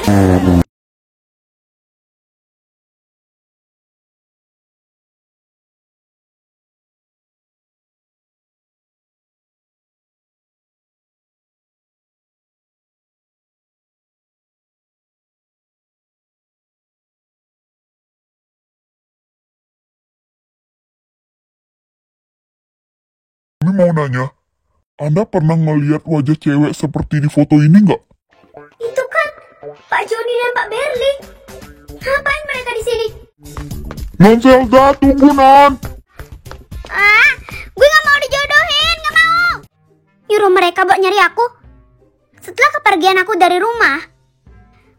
Kami mau nanya, Anda pernah ngelihat wajah cewek seperti di foto ini nggak? Itu kan Pak Joni dan Pak Berli. Ngapain mereka di sini? Non Zelda, tunggu Non! Gue gak mau dijodohin, gak mau. Nyuruh mereka buat nyari aku. Setelah kepergian aku dari rumah,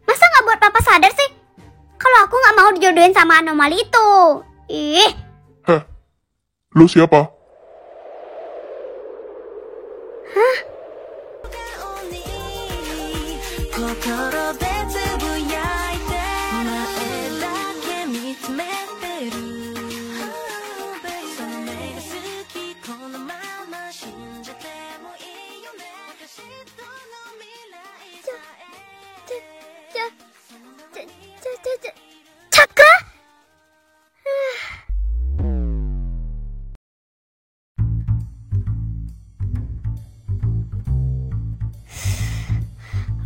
masa gak buat papa sadar sih? Kalau aku gak mau dijodohin sama anomali itu. Ih. Heh, lu siapa? Hah? Cakra?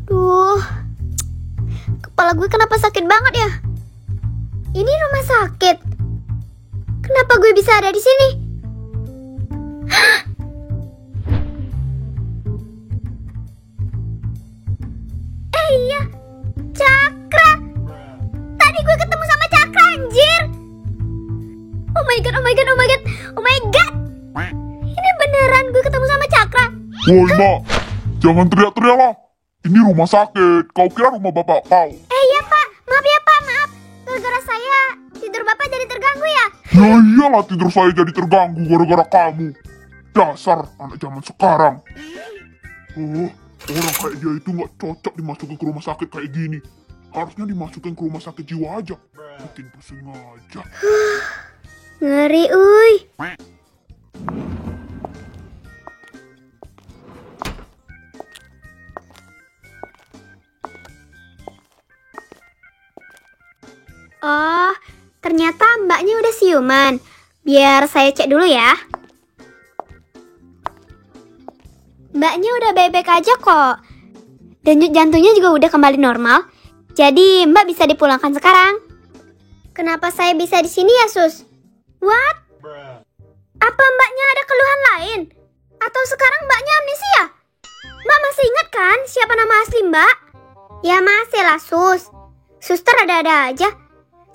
Duh, kepala gue kenapa sakit banget ya? Ini rumah sakit. Kenapa gue bisa ada di sini? Iya, Cakra. Tadi gue ketemu sama Cakra, anjir. Oh my god, oh my god, oh my god, oh my god. Ini beneran gue ketemu sama Cakra. Woi Mak, jangan teriak-teriak lah. Ini rumah sakit, kau kira rumah bapak kau? Iya Pak, maaf ya Pak, maaf. Gara-gara saya tidur Bapak jadi terganggu ya. Ya iyalah tidur saya jadi terganggu gara-gara kamu. Dasar anak zaman sekarang. Orang kayak dia itu nggak cocok dimasukin ke rumah sakit kayak gini. Harusnya dimasukin ke rumah sakit jiwa aja. Bikin pusing aja. Ngeri, uy. Oh, ternyata mbaknya udah siuman. Biar saya cek dulu ya. Mbaknya udah baik-baik aja kok. Denyut jantungnya juga udah kembali normal. Jadi mbak bisa dipulangkan sekarang. Kenapa saya bisa di sini ya, Sus? What? Apa mbaknya ada keluhan lain? Atau sekarang mbaknya amnesia? Mbak masih ingat kan siapa nama asli mbak? Ya masih lah, Sus. Suster ada-ada aja.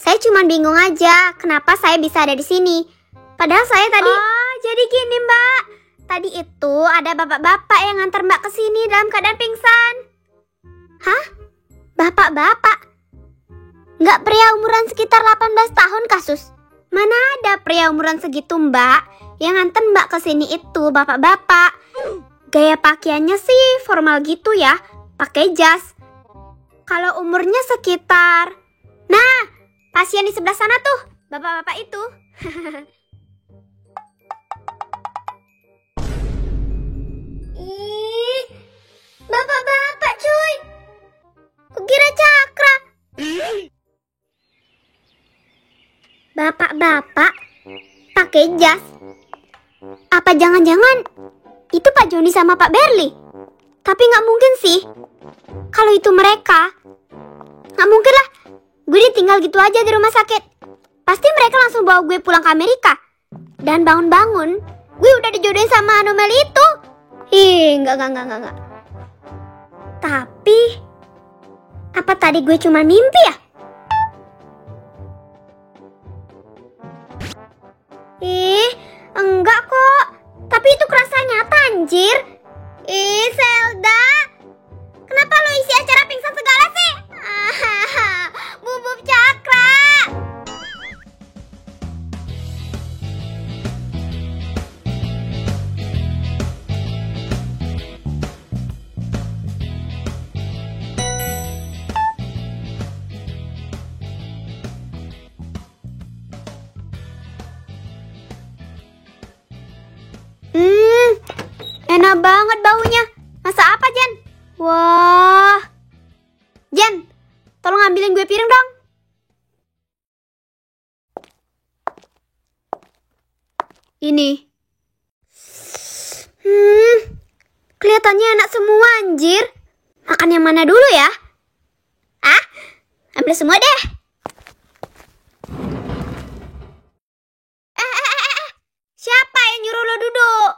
Saya cuma bingung aja kenapa saya bisa ada di sini. Padahal saya tadi... Oh, jadi gini mbak. Tadi itu ada bapak-bapak yang ngantar mbak ke sini dalam keadaan pingsan. Hah? Bapak-bapak? Nggak pria umuran sekitar 18 tahun kasus? Mana ada pria umuran segitu mbak? Yang nganter mbak ke sini itu bapak-bapak. Gaya pakaiannya sih formal gitu ya. Pakai jas. Kalau umurnya sekitar... Nah, pasien di sebelah sana tuh, bapak-bapak itu. Ih, bapak-bapak cuy. Kukira Cakra. Bapak-bapak pakai jas. Apa jangan-jangan itu Pak Joni sama Pak Berli? Tapi nggak mungkin sih. Kalau itu mereka, nggak mungkin lah. Gue ditinggal gitu aja di rumah sakit. Pasti mereka langsung bawa gue pulang ke Amerika. Dan bangun-bangun, gue udah dijodohin sama anomali itu. Enggak. Tapi, apa tadi gue cuma mimpi ya? Enggak kok. Tapi itu kerasa nyata, anjir. Zelda. Kenapa lo isi acara pingsan segala sih? Bubuk Cakra. Enak banget baunya. Masak apa, Jen? Wah. Jen, ambilin gue piring dong. Ini. Kelihatannya enak semua anjir. Makan yang mana dulu ya? Ambil semua deh. Siapa yang nyuruh lo duduk?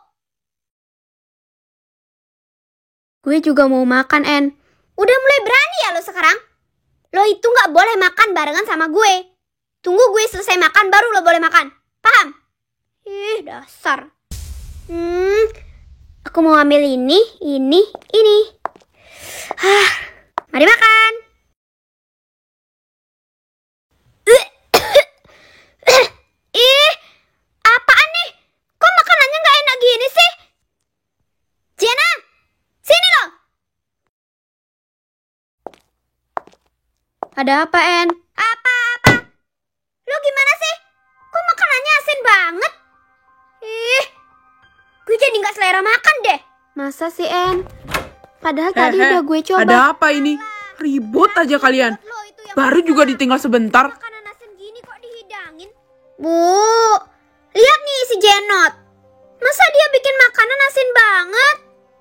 Gue juga mau makan, En. Udah mulai berani ya lo sekarang? Lo itu gak boleh makan barengan sama gue. Tunggu gue selesai makan baru lo boleh makan. Paham? Ih, dasar. Aku mau ambil ini. Mari makan. Ih, apaan nih? Kok makanannya gak enak gini sih? Jenna, sini loh. Ada apa, En? Apa-apa? Lo gimana sih? Kok makanannya asin banget? Ih, gue jadi gak selera makan deh. Masa sih, En? Padahal tadi udah gue coba. Ada apa ini? Ribut aja kalian. Baru juga ditinggal sebentar. Makanan asin gini kok dihidangin? Bu, lihat nih si Jenot. Masa dia bikin makanan asin banget?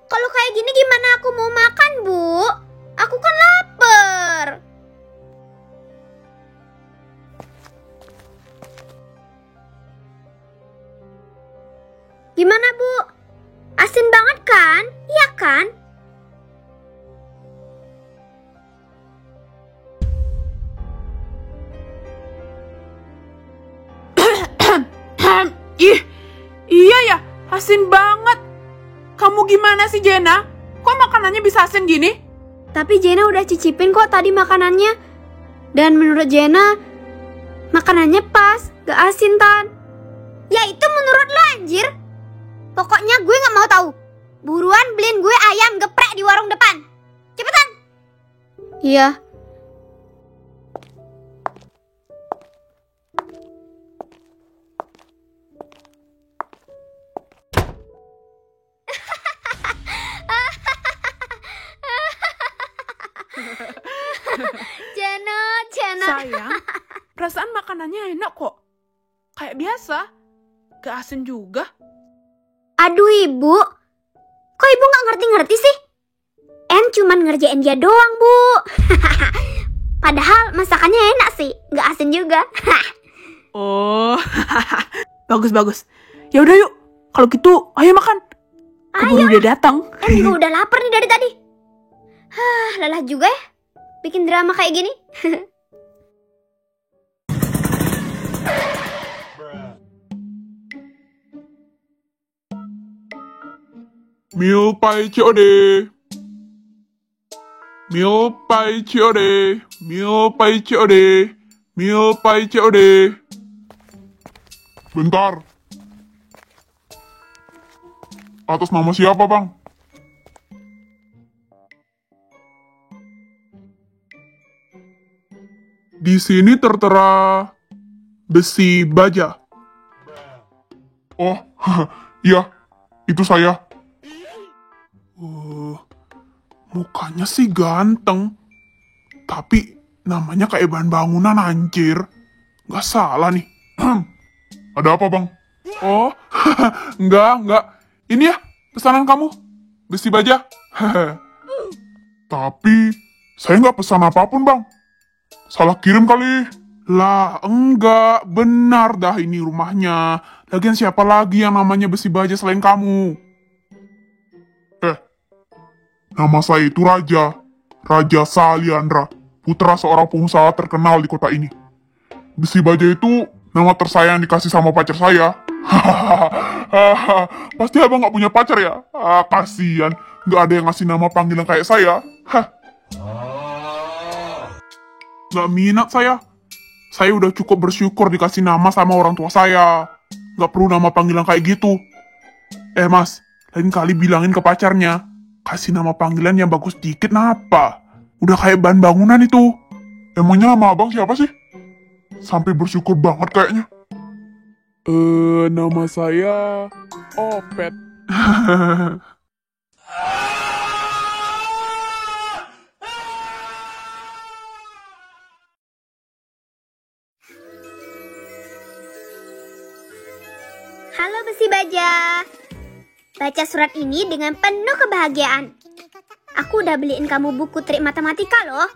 Kalau kayak gini gimana aku mau makan, Bu? Aku kan lapar. Gimana, Bu? Asin banget kan? Iya kan? Ih, iya ya, asin banget. Kamu gimana sih, Jenna? Kok makanannya bisa asin gini? Tapi Jenna udah cicipin kok tadi makanannya. Dan menurut Jenna, makanannya pas, gak asin, Tan. Ya itu menurut lo, anjir. Pokoknya gue gak mau tahu. Buruan beliin gue ayam geprek di warung depan. Cepetan. Iya. Jenna. Sayang, perasaan makanannya enak kok. Kayak biasa. Gak asin juga. Aduh, Ibu. Kok Ibu gak ngerti-ngerti sih? En cuman ngerjain dia doang, Bu. Padahal masakannya enak sih. Gak asin juga. Oh, bagus. Ya udah yuk. Kalau gitu, ayo makan. Keburu udah datang. En juga udah lapar nih dari tadi. Lelah juga ya. Bikin drama kayak gini. Mio pai COD. Mio pai COD. Mio pai COD. Mio pai COD. Bentar. Atas nama siapa, Bang? Di sini tertera besi baja. Oh, iya, itu saya. Mukanya sih ganteng, tapi namanya kayak bahan bangunan anjir. Nggak salah nih. Ada apa, Bang? Oh, enggak. Ini ya, pesanan kamu. Besi baja. Tapi, saya nggak pesan apapun, Bang. Salah kirim kali. Lah, enggak. Benar dah ini rumahnya. Lagian siapa lagi yang namanya besi baja selain kamu? Nama saya itu Raja. Raja Saliandra. Putra seorang pengusaha terkenal di kota ini. Besi baja itu nama tersayang dikasih sama pacar saya. Pasti abang gak punya pacar ya? Kasian. Gak ada yang ngasih nama panggilan kayak saya. Gak minat saya. Saya udah cukup bersyukur dikasih nama sama orang tua saya. Gak perlu nama panggilan kayak gitu. Mas, lain kali bilangin ke pacarnya. Kasih nama panggilan yang bagus dikit napa? Udah kayak bahan bangunan itu. Emangnya nama abang siapa sih? Sampai bersyukur banget kayaknya. Nama saya Opet. Halo besi baja. Baca surat ini dengan penuh kebahagiaan. Aku udah beliin kamu buku trik matematika loh.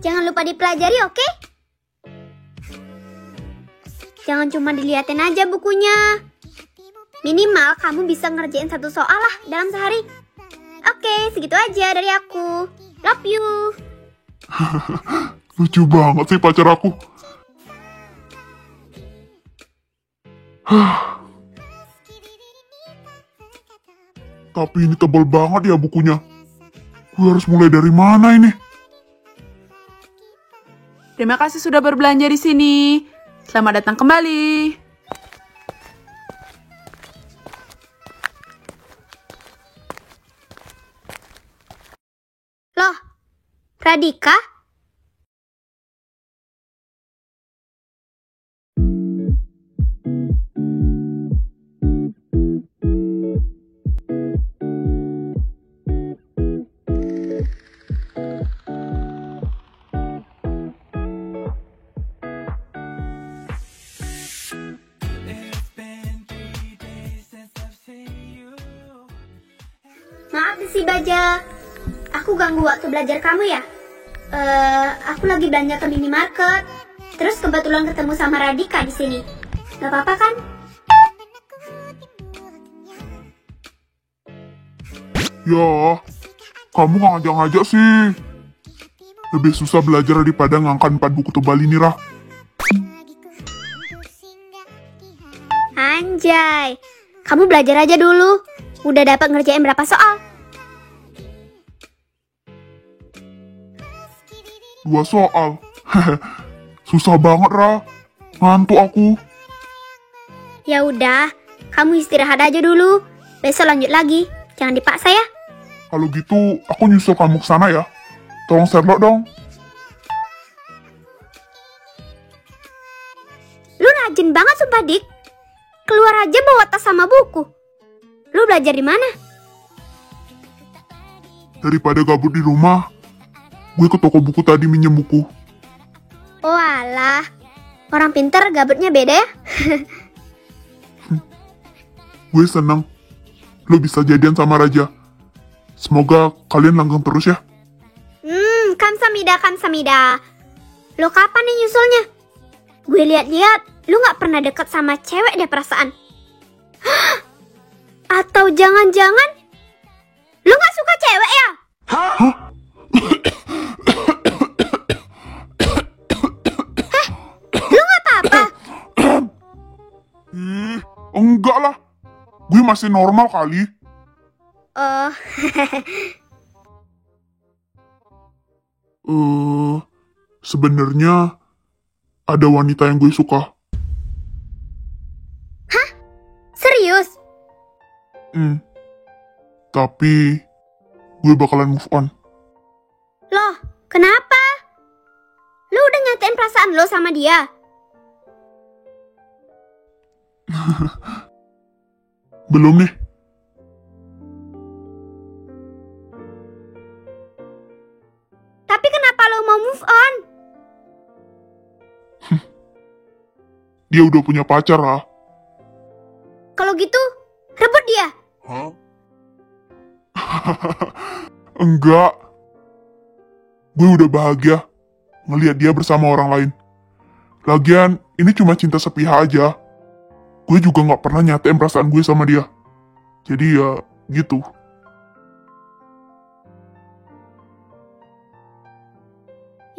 Jangan lupa dipelajari, oke? Jangan cuma diliatin aja bukunya. Minimal kamu bisa ngerjain 1 soal lah dalam sehari. Oke, segitu aja dari aku. Love you. Lucu banget sih pacar aku. Tapi ini tebal banget ya bukunya. Gue harus mulai dari mana ini? Terima kasih sudah berbelanja di sini. Selamat datang kembali. Loh, Radika? Maaf si Baja, aku ganggu waktu belajar kamu ya? Aku lagi belanja ke minimarket, terus kebetulan ketemu sama Radika di sini. Gak apa-apa kan? Ya, kamu nggak ngajak-ngajak sih. Lebih susah belajar daripada ngangkat 4 buku tebal ini, Rah. Anjay, kamu belajar aja dulu. Udah dapat ngerjain berapa soal? 2 soal. Susah banget, Rah. Ngantuk aku. Ya udah, kamu istirahat aja dulu. Besok lanjut lagi. Jangan dipaksa ya. Kalau gitu, aku nyusul kamu ke sana ya. Tolong Sherlock dong. Lu rajin banget sumpah, Dik. Keluar aja bawa tas sama buku. Lu belajar di mana? Daripada gabut di rumah, gue ke toko buku tadi minjem buku. Oh alah, orang pintar gabutnya beda ya. Gue seneng lo bisa jadian sama Raja. Semoga kalian langgeng terus ya. Kamsamida, kamsamida. Lo kapan nih nyusulnya? Gue lihat-lihat, lu gak pernah deket sama cewek deh perasaan. Atau jangan-jangan lu gak suka cewek ya? Lu gak apa-apa? Enggak lah. Gue masih normal kali. Oh, Sebenarnya ada wanita yang gue suka. serius? Tapi gue bakalan move on. Loh, kenapa? Lu udah nyatain perasaan lo sama dia? Belum nih. Tapi kenapa lo mau move on? Dia udah punya pacar lah. Kalau gitu, rebut dia. Enggak. Gue udah bahagia ngelihat dia bersama orang lain. Lagian, ini cuma cinta sepihak aja. Gue juga gak pernah nyatain perasaan gue sama dia. Jadi ya, gitu.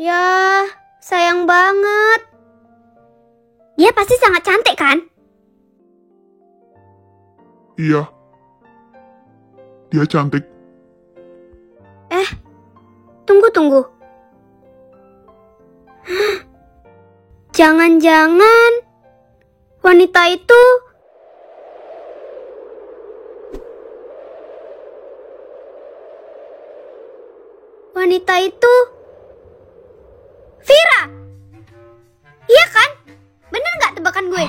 Ya, sayang banget. Dia pasti sangat cantik kan? Iya. Dia cantik. Tunggu. Jangan-jangan wanita itu Vira. Iya kan? Bener nggak tebakan gue?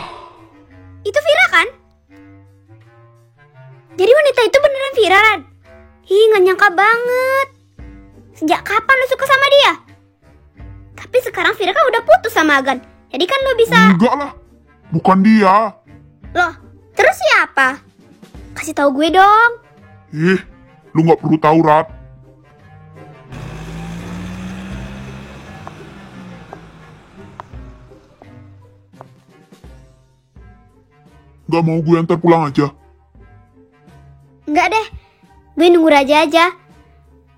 Itu Vira kan? Jadi wanita itu beneran Vira, Ran? Ih, nggak nyangka banget. Sejak kapan lo suka sama dia? Tapi sekarang Vira kan udah putus sama Agan. Jadi kan lo bisa... Enggak lah. Bukan dia. Loh, Terus siapa? Kasih tahu gue dong. Lu nggak perlu tahu, Rat. Nggak mau gue antar pulang aja? Enggak deh, gue nunggu Raja aja.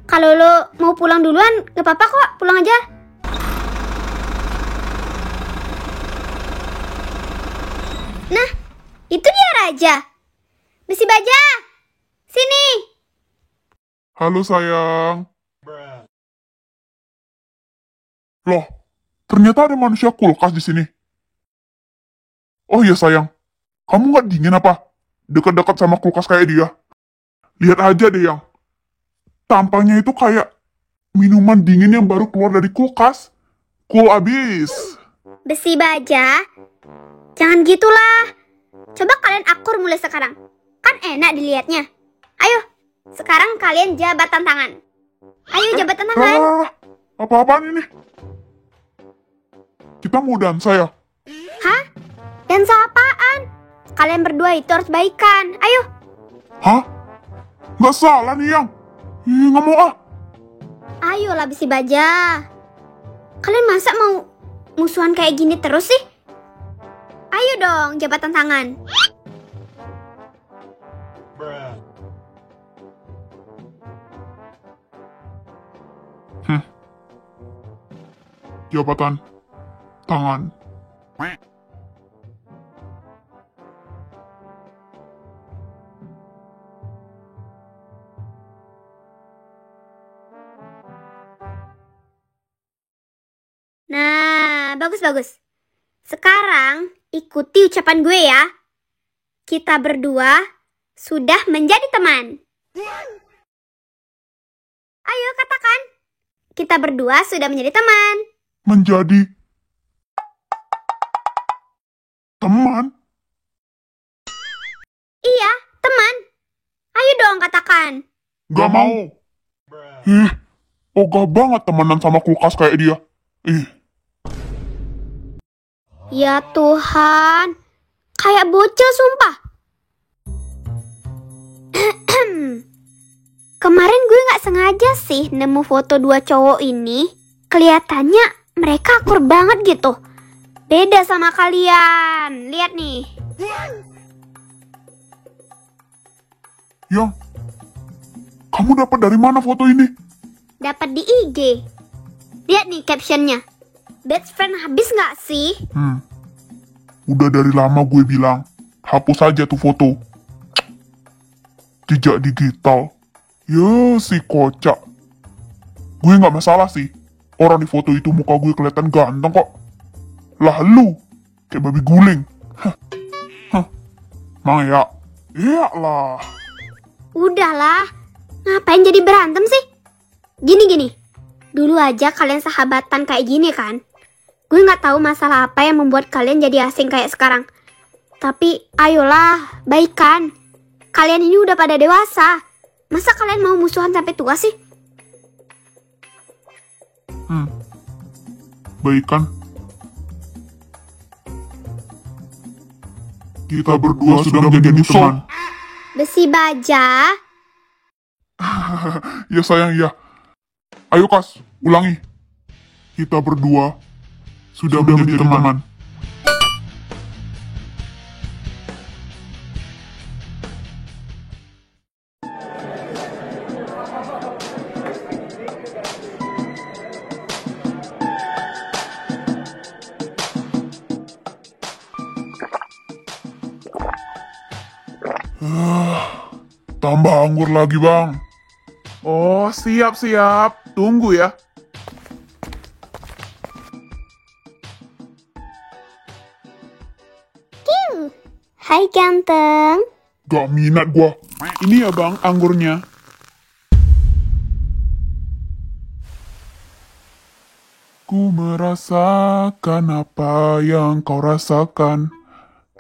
Kalau lo mau pulang duluan, gak apa-apa kok, pulang aja. Nah, itu dia Raja. Besi Baja, sini. Halo sayang. Loh, ternyata ada manusia kulkas di sini. Oh iya sayang, kamu nggak dingin apa? Dekat-dekat sama kulkas kayak dia. Lihat aja deh yang. Tampangnya itu kayak minuman dingin yang baru keluar dari kulkas. Cool abis. Besi Baja, jangan gitulah. Coba kalian akur mulai sekarang. Kan enak dilihatnya. Ayo, sekarang kalian jabatan tangan. Ayo jabatan tangan. Apa-apaan ini? Kita mau dansa ya? Hah? Dansa apaan? Kalian berdua itu harus baikan. Ayo. Hah? Nggak salah nih yang. Nggak mau ah. Ayolah Besi Baja. Kalian masa mau musuhan kayak gini terus sih? Ayo dong, jabatan tangan. Jabatan tangan. Nah, bagus-bagus. Sekarang ikuti ucapan gue ya. Kita berdua sudah menjadi teman. Ayo katakan. Kita berdua sudah menjadi teman. Menjadi teman? Iya, teman. Ayo dong katakan. Gak mau. Ogah banget temenan sama kulkas kayak dia. Ya Tuhan, kayak bocil sumpah. Kemarin gue gak sengaja sih nemu foto dua cowok ini. Kelihatannya mereka akur banget gitu. Beda sama kalian. Lihat nih. Yang, kamu dapat dari mana foto ini? Dapat di IG. Lihat nih captionnya. Best friend habis gak sih? Udah dari lama gue bilang, hapus aja tuh foto. Jejak digital. Ya si kocak. Gue gak masalah sih. Orang di foto itu muka gue kelihatan ganteng kok. Lah lu, kayak babi guling. Mang ya? Iya lah. Udahlah. Ngapain jadi berantem sih? Gini. Dulu aja kalian sahabatan kayak gini kan? Gue gak tahu masalah apa yang membuat kalian jadi asing kayak sekarang. Tapi ayolah, baikan. Kalian ini udah pada dewasa. Masa kalian mau musuhan sampai tua sih? Baikan. Kita berdua sudah menjadi teman. Besi Baja. Ya sayang ya. Ayo Kas, ulangi. Kita berdua sudah menjadi teman. Tambah anggur lagi bang. Oh siap. Tunggu ya. Hai ganteng. Gak minat gua. Ini ya bang, anggurnya. Ku merasakan apa yang kau rasakan.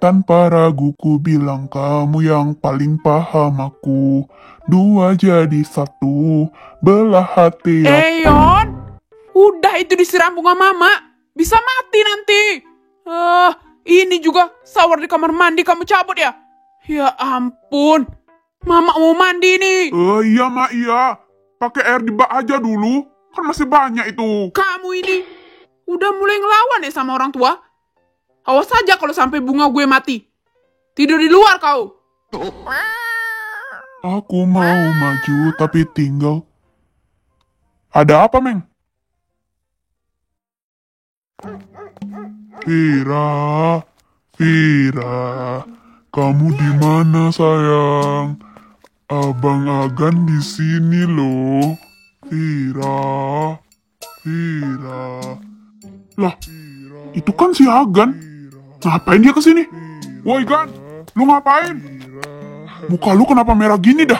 Tanpa ragu ku bilang kamu yang paling paham aku. Dua jadi satu, belah hati. Yon, udah itu disiram bunga mama. Bisa mati nanti. Ini juga shower di kamar mandi kamu cabut ya? Ya ampun. Mama mau mandi nih. Iya, Mak, iya. Pakai air di bak aja dulu. Kan masih banyak itu. Kamu ini udah mulai ngelawan ya sama orang tua. Awas saja kalau sampai bunga gue mati. Tidur di luar kau. Aku mau maju tapi tinggal. Ada apa, Meng? Vira, Vira, kamu di mana sayang? Abang Agan di sini loh. Vira, Vira. Lah, itu kan si Agan. Ngapain dia kesini? Woi Gan, lu ngapain? Muka lu kenapa merah gini dah?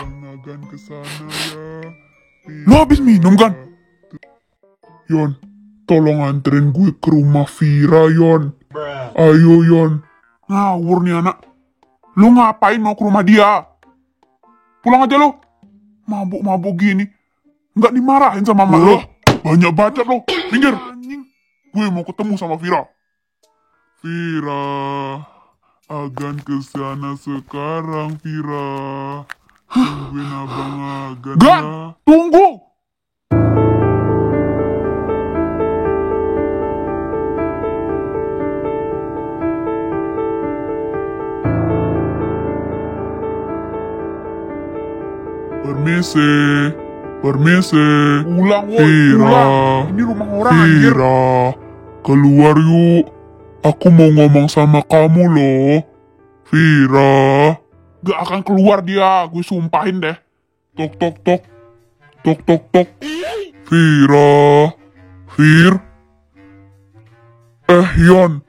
Lu habis minum kan? Yon, tolong anterin gue ke rumah Vira, Yon. Ayo, Yon. Ngawur nih anak. Lu ngapain mau ke rumah dia? Pulang aja lo. Mabuk-mabuk gini. Nggak dimarahin sama mak lo. Banyak bacot lo. Minggir. Gue mau ketemu sama Vira. Vira, Agan kesana sekarang, Vira. Tungguin abang Agan ya. Tunggu! Permisi, permisi. Pulang, woi, pulang. Ini rumah orang, anjir. Vira, keluar yuk. Aku mau ngomong sama kamu loh. Vira. Gak akan keluar dia, gue sumpahin deh. Tok, tok, tok. Tok, tok, tok. Vira. Vir. Yon.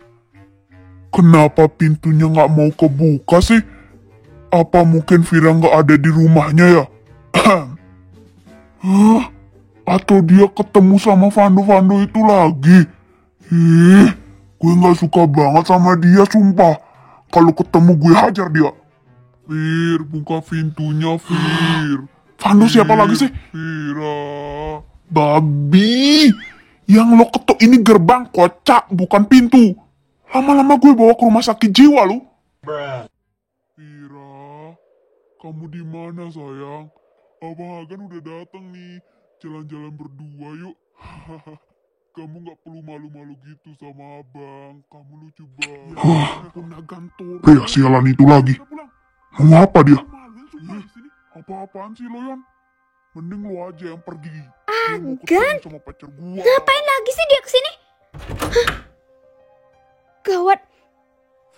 Kenapa pintunya gak mau kebuka sih? Apa mungkin Vira gak ada di rumahnya ya? Hah? Atau dia ketemu sama Vando-Vando itu lagi? Gue gak suka banget sama dia, sumpah. Kalau ketemu gue hajar dia. Vir, buka pintunya, Vir. Vando siapa lagi sih? Vira. Babi. Yang lo ketuk ini gerbang, kocak, bukan pintu. Lama-lama gue bawa ke rumah sakit jiwa lo. Vira, kamu di mana sayang? Abang Agan udah datang nih. Jalan-jalan berdua yuk. Kamu gak perlu malu-malu gitu sama abang. Kamu lucu banget. Sialan itu lagi. Mau apa dia? Apa-apaan sih lo, Yon? Mending lo aja yang pergi. Agan? Sama pacar gua. Ngapain lagi sih dia kesini? Hah? Gawat.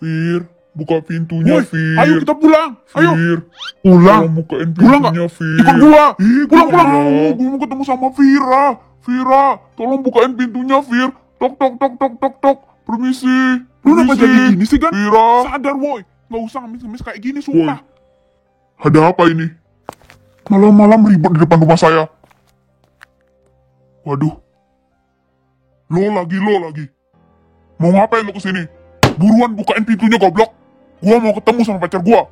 Vir, buka pintunya, Woi, Vir. ayo kita pulang. Ayo. Vir, Pulang. tolong bukain Pulang nggak? pintunya, Vir. Ikut gua. Pulang, Pulang. Gue mau ketemu sama Vira. Vira, tolong bukain pintunya, Vir. Tok, tok, tok, tok, tok, tok. Permisi. Lu kenapa Permisi. jadi gini sih, Gan? Vira. Sadar, woi. Nggak usah ngemis-ngemis kayak gini, Woi, sumpah. ada apa ini? Malam-malam ribut di depan rumah saya. Waduh. Lo lagi. Mau ngapain lo kesini? Buruan bukain pintunya, goblok. Gua mau ketemu sama pacar gua.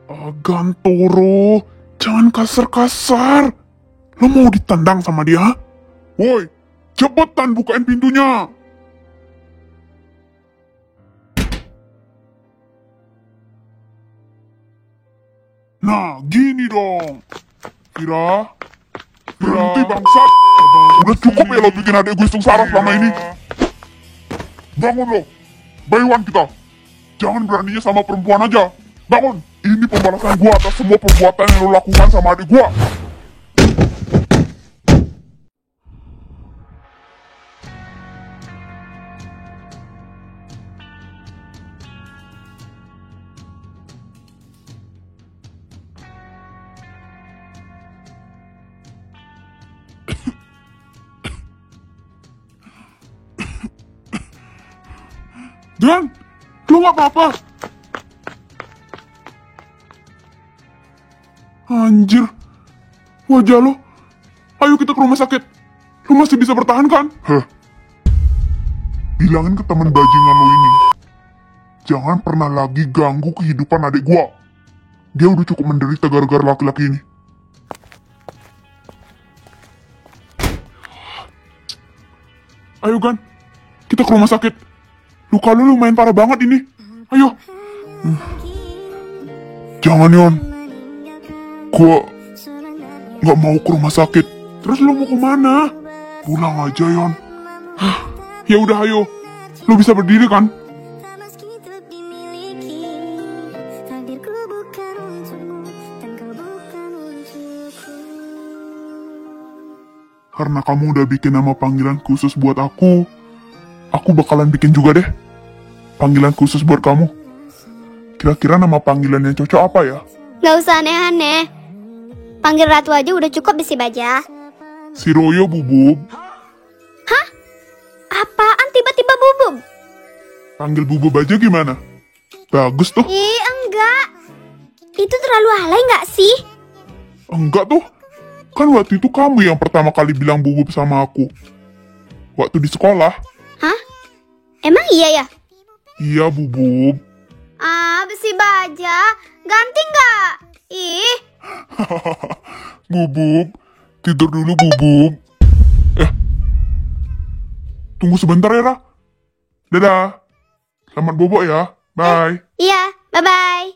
Agan Toro, jangan kasar-kasar. Lo mau ditendang sama dia? Woi, cepetan bukain pintunya. Nah, gini dong. Vira. Berhenti bangsat. Udah cukup ya lo bikin adek gue sengsara selama ini. Bangun lo. Bayuan kita. Jangan beraninya sama perempuan aja. Bangun. Ini pembalasan gua atas semua perbuatan yang lo lakukan sama adik gua. Dan, lu gak apa-apa. Anjir, wajah lo. Ayo kita ke rumah sakit. Lu masih bisa bertahan kan? Heh. Bilangin ke teman bajingan lo ini. Jangan pernah lagi ganggu kehidupan adik gua. Dia udah cukup menderita gara-gara laki-laki ini. Ayo Gan, kita ke rumah sakit. Luka lu lumayan parah banget ini. Ayo. Jangan, Yon. Gua nggak mau ke rumah sakit. Terus lu mau kemana? Pulang aja, Yon. Ya udah ayo. Lu bisa berdiri kan? Karena kamu udah bikin nama panggilan khusus buat aku bakalan bikin juga deh panggilan khusus buat kamu. Kira-kira nama panggilan yang cocok apa ya? Gak usah aneh-aneh. Panggil Ratu aja udah cukup besi baja. Si Royo, Bubub. Apaan tiba-tiba bubub? Panggil Bubub aja gimana? Bagus tuh. Ih, enggak. Itu terlalu alay nggak sih? Enggak tuh. Kan waktu itu kamu yang pertama kali bilang Bubub sama aku. Waktu di sekolah. Hah? Emang iya ya? Iya, Bubub. Ah, besi baja. Ganti nggak? Ih, Bubub. Tidur dulu, Bubub. Tunggu sebentar ya, Ra. Dadah. Selamat bobo ya. Bye. iya. Bye-bye.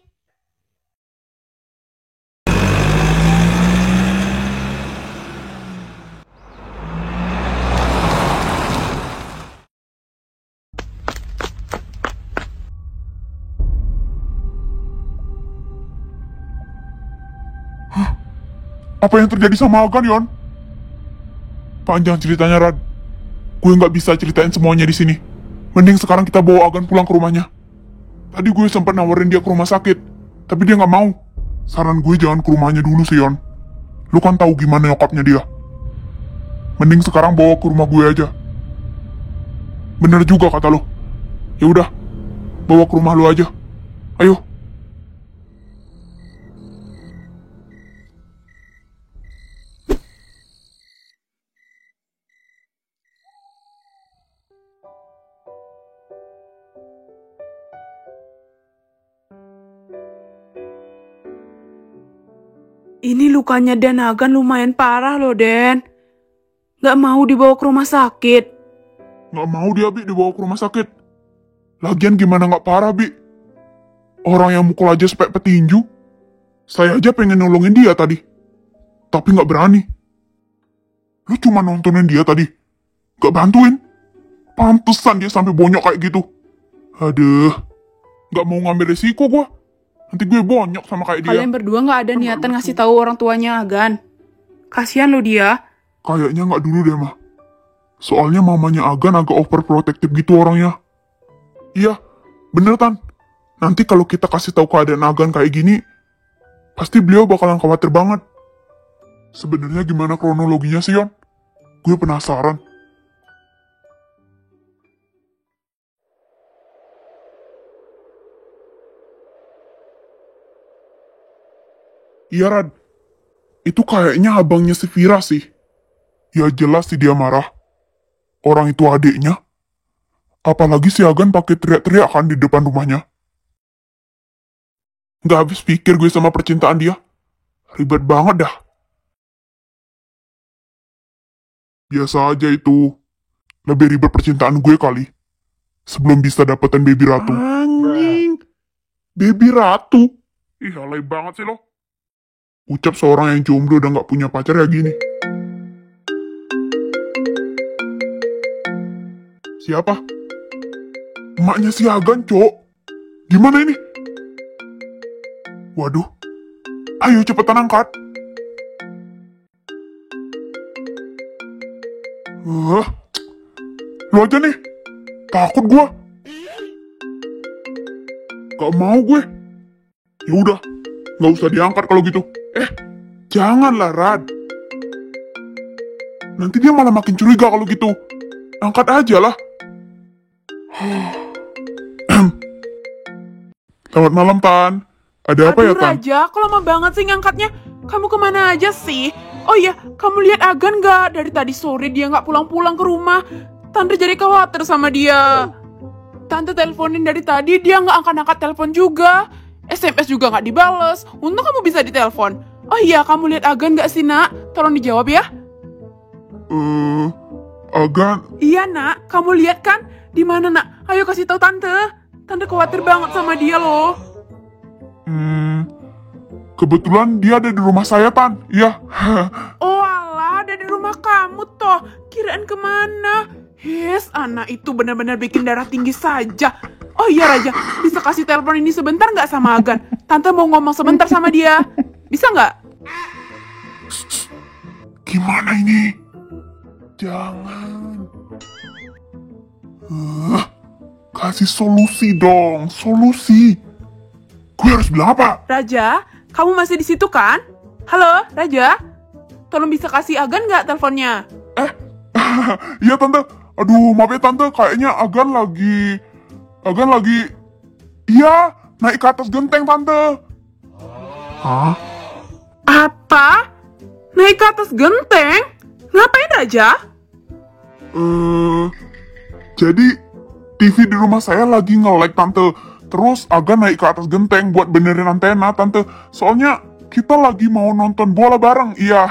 Apa yang terjadi sama Agan, Yon? Panjang ceritanya, Rad. Gue nggak bisa ceritain semuanya di sini. Mending sekarang kita bawa Agan pulang ke rumahnya. Tadi gue sempat nawarin dia ke rumah sakit, tapi dia nggak mau. Saran gue jangan ke rumahnya dulu sih, Yon. Lu kan tahu gimana nyokapnya dia. Mending sekarang bawa ke rumah gue aja. Bener juga kata lu. Ya udah, bawa ke rumah lu aja. Ayo. Ini lukanya Den Agan lumayan parah loh, Den. Gak mau dibawa ke rumah sakit. Nggak mau dia, Bi, dibawa ke rumah sakit. Lagian gimana nggak parah, Bi? Orang yang mukul aja sampai petinju. Saya aja pengen nolongin dia tadi. Tapi nggak berani. Lu cuma nontonin dia tadi. Nggak bantuin. Pantesan dia sampai bonyok kayak gitu. Aduh. Nggak mau ngambil resiko gua. Nanti gue bonyok sama kayak dia. Kalian berdua gak ada niatan ngasih tahu orang tuanya Agan. Kasihan loh dia. Kayaknya nggak dulu deh, Mah. Soalnya mamanya Agan agak overprotective gitu orangnya. Iya, bener Tan. Nanti kalau kita kasih tahu keadaan Agan kayak gini, pasti beliau bakalan khawatir banget. Sebenarnya gimana kronologinya sih, Yon? Gue penasaran. Iya, Rad. Itu kayaknya abangnya si Vira sih. Ya jelas sih dia marah. Orang itu adiknya. Apalagi si Agan pakai teriak-teriak kan di depan rumahnya. Nggak habis pikir gue sama percintaan dia. Ribet banget dah. Biasa aja itu. Lebih ribet percintaan gue kali. Sebelum bisa dapetin baby ratu. Anjing. Baby ratu? Ih, alay banget sih lo. Ucap seorang yang jomblo udah nggak punya pacar ya gini. Siapa? Emaknya si Agan, Cok. Gimana ini? Waduh. Ayo cepetan angkat. Lu aja nih. Takut gua. Gak mau gue. Ya udah, nggak usah diangkat kalau gitu. Janganlah, Rad. Nanti dia malah makin curiga kalau gitu. Angkat aja lah. Selamat malam, Tan. Ada apa ya, Aduh, Tan? Raja, kok lama banget sih ngangkatnya? Kamu kemana aja sih? Oh iya, kamu lihat Agan gak? Dari tadi sore dia gak pulang-pulang ke rumah. Tante jadi khawatir sama dia. Tante teleponin dari tadi, dia gak angkat-angkat telepon juga. SMS juga gak dibales. Untung kamu bisa ditelepon. Oh iya, kamu lihat Agan gak sih, Nak? Tolong dijawab ya. Agan, Iya, Nak. Kamu lihat kan? Di mana, Nak? Ayo kasih tahu Tante. Tante khawatir banget sama dia loh. Kebetulan dia ada di rumah saya, Tan. Iya. Oh alah, ada di rumah kamu toh. Kirain kemana? Yes, anak itu benar-benar bikin darah tinggi saja. Oh iya Raja, bisa kasih telepon ini sebentar nggak sama Agan? Tante mau ngomong sebentar sama dia. Bisa nggak? Gimana ini? Jangan. Kasih solusi dong, solusi. Gue harus bilang apa? Raja, kamu masih di situ kan? Halo, Raja? Tolong bisa kasih Agan nggak teleponnya? Iya, Tante. Aduh, maaf ya, Tante. Kayaknya Agan lagi... Iya, naik ke atas genteng, Tante. Hah? Apa? Naik ke atas genteng? Ngapain Raja? Jadi TV di rumah saya lagi nge-lag, Tante. Terus Agan naik ke atas genteng buat benerin antena, Tante. Soalnya kita lagi mau nonton bola bareng, iya.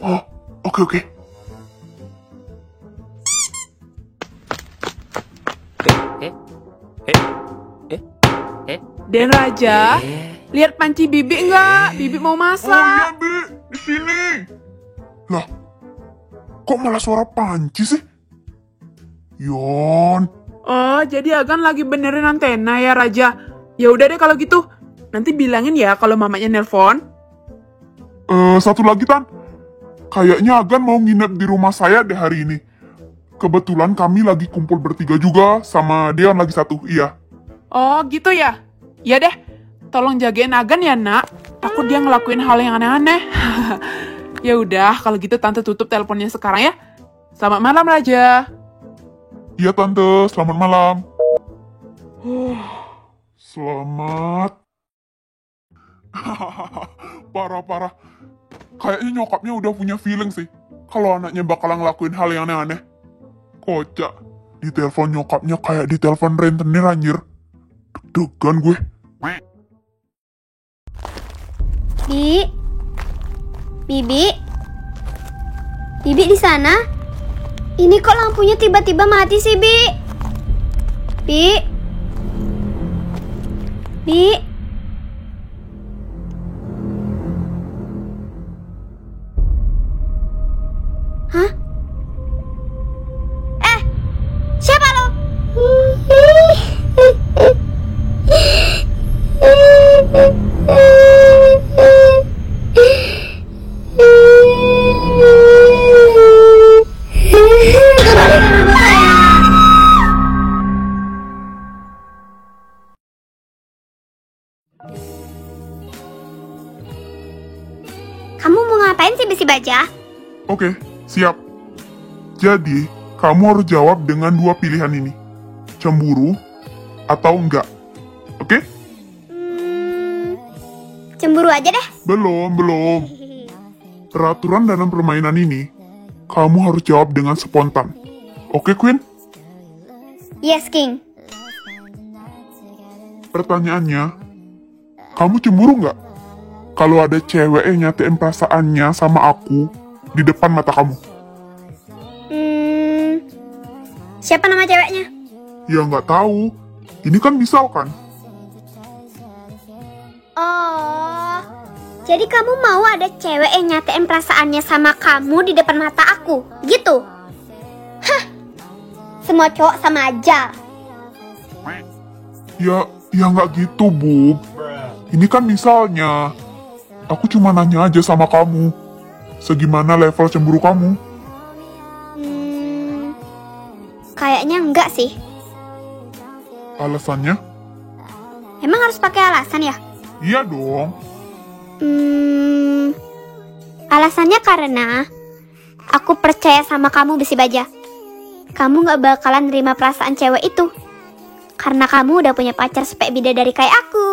Oh, oke. Dan Raja, lihat panci Bibi nggak? Bibi mau Oh iya, masak. Bi, di sini. Lah, kok malah suara panci sih? Yon, Oh, jadi Agan lagi benerin antena ya Raja. Ya udah deh kalau gitu. Nanti bilangin ya kalau mamanya nelpon. satu lagi, Tan. Kayaknya Agan mau nginep di rumah saya deh hari ini. Kebetulan kami lagi kumpul bertiga juga, sama Deon lagi satu, iya. Oh, gitu ya? Ya deh. Tolong jagain Agan ya, Nak. Takut dia ngelakuin hal yang aneh-aneh. Ya udah, kalau gitu Tante tutup teleponnya sekarang ya. Selamat malam, Raja. Iya, Tante. Selamat malam. Selamat. Parah. Kayaknya nyokapnya udah punya feeling sih. Kalau anaknya bakalan ngelakuin hal yang aneh-aneh. Kocak. Di telepon nyokapnya kayak di telepon rentenir, anjir. Deg-degan gue. Bibi di sana? Ini kok lampunya tiba-tiba mati sih, Bi? Bi? Hah? Siapa lo? Kamu mau ngapain sih, Besi Baja? Oke, siap. Jadi, kamu harus jawab dengan dua pilihan ini. Cemburu atau enggak. Oke? Cemburu aja deh. Belum. Peraturan dalam permainan ini, kamu harus jawab dengan spontan. Oke, Queen? Yes, King. Pertanyaannya, kamu cemburu nggak? Kalau ada cewek yang nyatain perasaannya sama aku di depan mata kamu. Siapa nama ceweknya? Ya nggak tahu. Ini kan misalkan. Oh, jadi kamu mau ada cewek yang nyatain perasaannya sama kamu di depan mata aku, gitu? Hah, semua cowok sama aja. Ya nggak gitu, Bub. Ini kan misalnya. Aku cuma nanya aja sama kamu. Segimana level cemburu kamu? Kayaknya enggak sih. Alasannya? Emang harus pakai alasan ya? Iya dong. Alasannya karena aku percaya sama kamu, Besi Baja. Kamu gak bakalan nerima perasaan cewek itu. Karena kamu udah punya pacar spek bidadari kayak aku.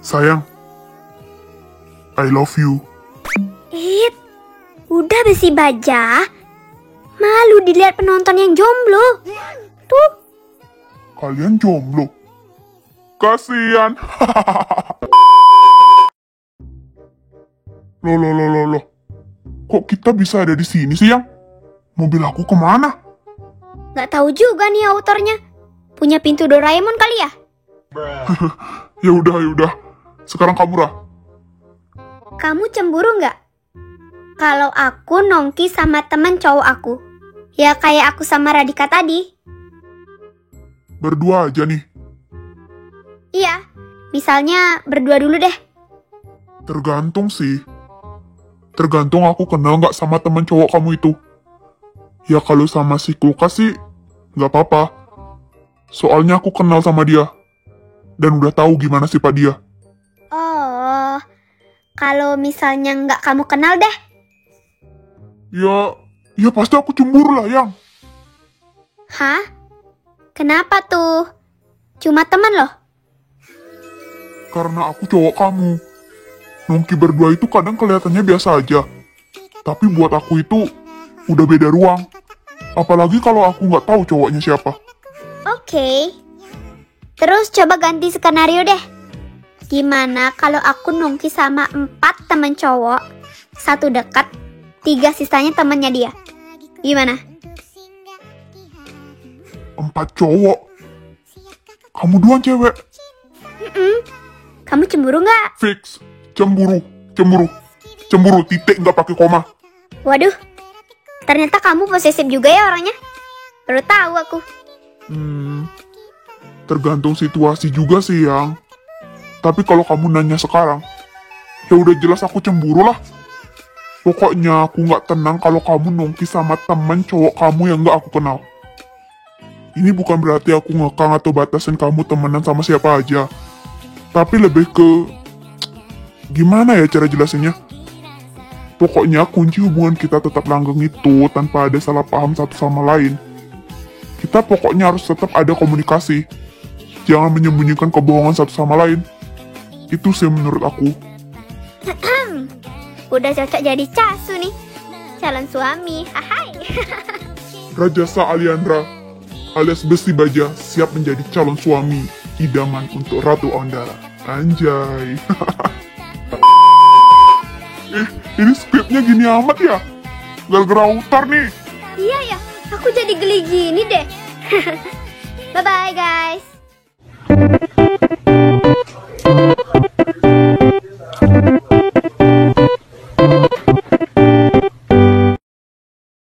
Sayang, I love you. Udah besi baja. Malu dilihat penonton yang jomblo. Tuh. Kalian jomblo. Kasian. Loh. Kok kita bisa ada di sini sih, Yang? Mobil aku kemana? Gak tahu juga nih autornya. Punya pintu Doraemon kali ya? Ya udah. Sekarang kamu, Ra. Kamu cemburu nggak? Kalau aku nongki sama temen cowok aku. Ya kayak aku sama Radika tadi. Berdua aja nih. Iya, misalnya berdua dulu deh. Tergantung sih. Tergantung aku kenal nggak sama temen cowok kamu itu. Ya kalau sama si Kulkas sih, nggak apa-apa. Soalnya aku kenal sama dia. Dan udah tahu gimana sifat dia. Oh, kalau misalnya nggak kamu kenal deh. Ya pasti aku cemburu lah, Yang. Hah? Kenapa tuh? Cuma teman loh. Karena aku cowok kamu. Nongki berdua itu kadang kelihatannya biasa aja. Tapi buat aku itu udah beda ruang. Apalagi kalau aku nggak tahu cowoknya siapa. Oke. Terus coba ganti skenario deh. Gimana kalau aku nongki sama 4 temen cowok, 1 dekat, 3 sisanya temennya dia. Gimana? 4 cowok. Kamu doang cewek. Kamu cemburu nggak? Fix. Cemburu. Titik nggak pakai koma. Waduh, ternyata kamu posesif juga ya orangnya. Baru tahu aku. Tergantung situasi juga sih, Yang. Tapi kalau kamu nanya sekarang, ya udah jelas aku cemburu lah. Pokoknya aku nggak tenang kalau kamu nongki sama temen cowok kamu yang nggak aku kenal. Ini bukan berarti aku ngekang atau batasin kamu temenan sama siapa aja. Tapi lebih ke... Gimana ya cara jelasinnya? Pokoknya kunci hubungan kita tetap langgeng itu tanpa ada salah paham satu sama lain. Kita pokoknya harus tetap ada komunikasi. Jangan menyembunyikan kebohongan satu sama lain. Itu sih menurut aku. Udah cocok jadi casu nih. Calon suami. Hai. Rajasa Aliandra alias Besi Baja siap menjadi calon suami idaman untuk Ratu Ondara. Anjay. Ini skripnya gini amat ya? Gara-gara utar nih. Iya ya, aku jadi geli gini deh. Bye-bye guys.